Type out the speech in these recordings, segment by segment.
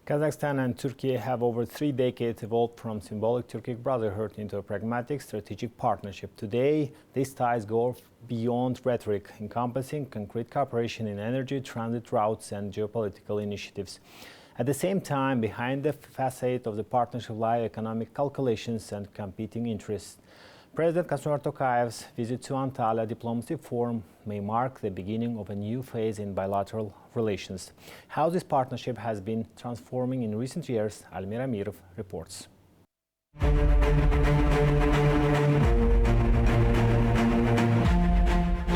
Kazakhstan and Turkey have over 3 decades evolved from symbolic Turkic brotherhood into a pragmatic strategic partnership. Today, these ties go beyond rhetoric, encompassing concrete cooperation in energy, transit routes and geopolitical initiatives. At the same time, behind the facade of the partnership lie economic calculations and competing interests. President Kassym Tokayev's visit to Antalya Diplomacy Forum may mark the beginning of a new phase in bilateral relations. How this partnership has been transforming in recent years, Almira Mirov reports.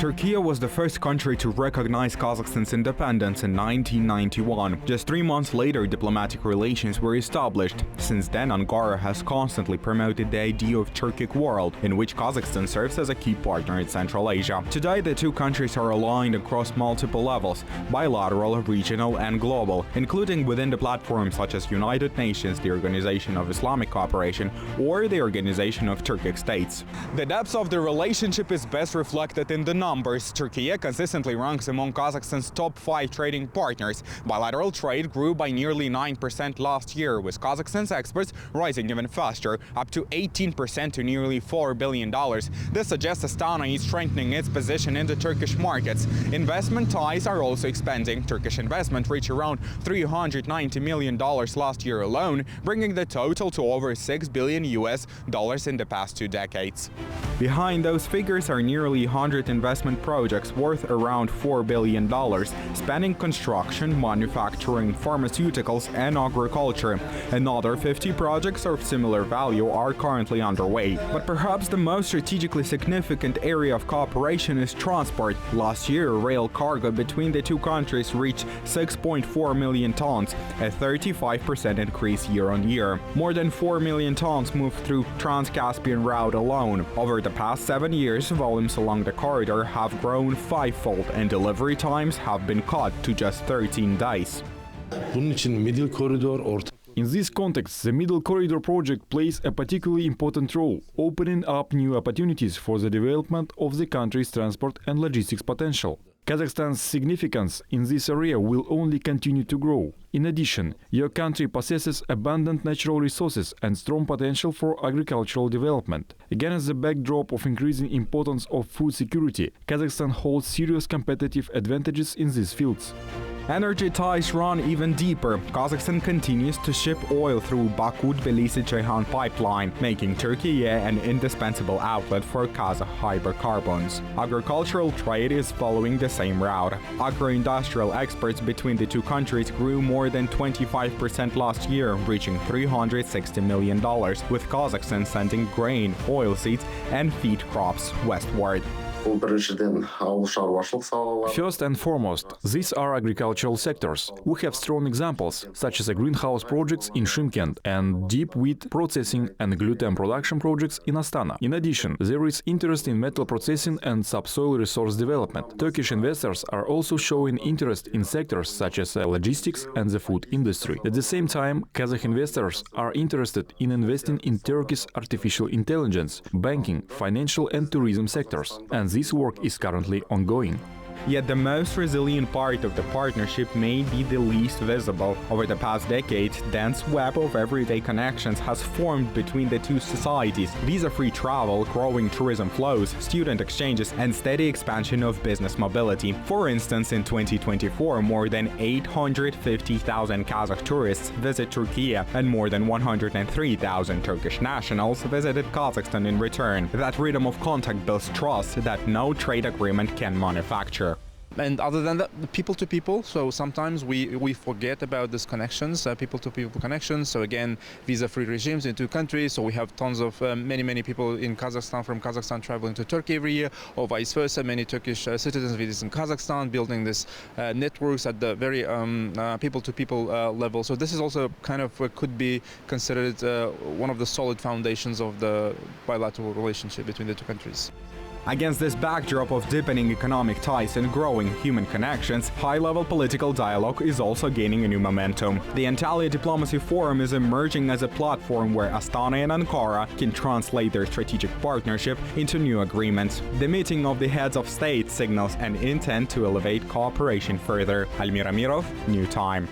Turkey was the first country to recognize Kazakhstan's independence in 1991. Just 3 months later, diplomatic relations were established. Since then, Ankara has constantly promoted the idea of Turkic world, in which Kazakhstan serves as a key partner in Central Asia. Today, the two countries are aligned across multiple levels, bilateral, regional and global, including within the platforms such as United Nations, the Organization of Islamic Cooperation, or the Organization of Turkic States. The depth of the relationship is best reflected in the numbers. Turkey consistently ranks among Kazakhstan's top 5 trading partners. Bilateral trade grew by nearly 9% last year, with Kazakhstan's exports rising even faster, up to 18% to nearly $4 billion. This suggests Astana is strengthening its position in the Turkish markets. Investment ties are also expanding. Turkish investment reached around $390 million last year alone, bringing the total to over $6 billion in the past 2 decades. Behind those figures are nearly 100 investment projects worth around $4 billion, spanning construction, manufacturing, pharmaceuticals and agriculture. Another 50 projects of similar value are currently underway. But perhaps the most strategically significant area of cooperation is transport. Last year, rail cargo between the two countries reached 6.4 million tons, a 35% increase year-on-year. More than 4 million tons moved through Trans-Caspian route alone. Over the past 7 years, volumes along the corridor have grown 5-fold and delivery times have been cut to just 13 days. In this context, the Middle Corridor project plays a particularly important role, opening up new opportunities for the development of the country's transport and logistics potential. Kazakhstan's significance in this area will only continue to grow. In addition, your country possesses abundant natural resources and strong potential for agricultural development. Against the backdrop of increasing importance of food security, Kazakhstan holds serious competitive advantages in these fields. Energy ties run even deeper. Kazakhstan continues to ship oil through Baku-Tbilisi-Ceyhan pipeline, making Turkey an indispensable outlet for Kazakh hydrocarbons. Agricultural trade is following the same route. Agro-industrial exports between the two countries grew more than 25% last year, reaching $360 million, with Kazakhstan sending grain, oilseeds and feed crops westward. First and foremost, these are agricultural sectors. We have strong examples, such as greenhouse projects in Shymkent and deep wheat processing and gluten production projects in Astana. In addition, there is interest in metal processing and subsoil resource development. Turkish investors are also showing interest in sectors such as logistics and the food industry. At the same time, Kazakh investors are interested in investing in Turkey's artificial intelligence, banking, financial and tourism sectors. And this work is currently ongoing. Yet the most resilient part of the partnership may be the least visible. Over the past decade, dense web of everyday connections has formed between the two societies. Visa-free travel, growing tourism flows, student exchanges, and steady expansion of business mobility. For instance, in 2024, more than 850,000 Kazakh tourists visit Turkey, and more than 103,000 Turkish nationals visited Kazakhstan in return. That rhythm of contact builds trust that no trade agreement can manufacture. And other than that, people to people. So sometimes we forget about these connections, people to people connections. So again, visa-free regimes in two countries. So we have tons of many people in Kazakhstan, from Kazakhstan traveling to Turkey every year, or vice versa. Many Turkish citizens visiting Kazakhstan, building this networks at the very people to people level. So this is also kind of could be considered one of the solid foundations of the bilateral relationship between the two countries. Against this backdrop of deepening economic ties and growing human connections, high-level political dialogue is also gaining a new momentum. The Antalya Diplomacy Forum is emerging as a platform where Astana and Ankara can translate their strategic partnership into new agreements. The meeting of the heads of state signals an intent to elevate cooperation further. Almira Mirov, New Time.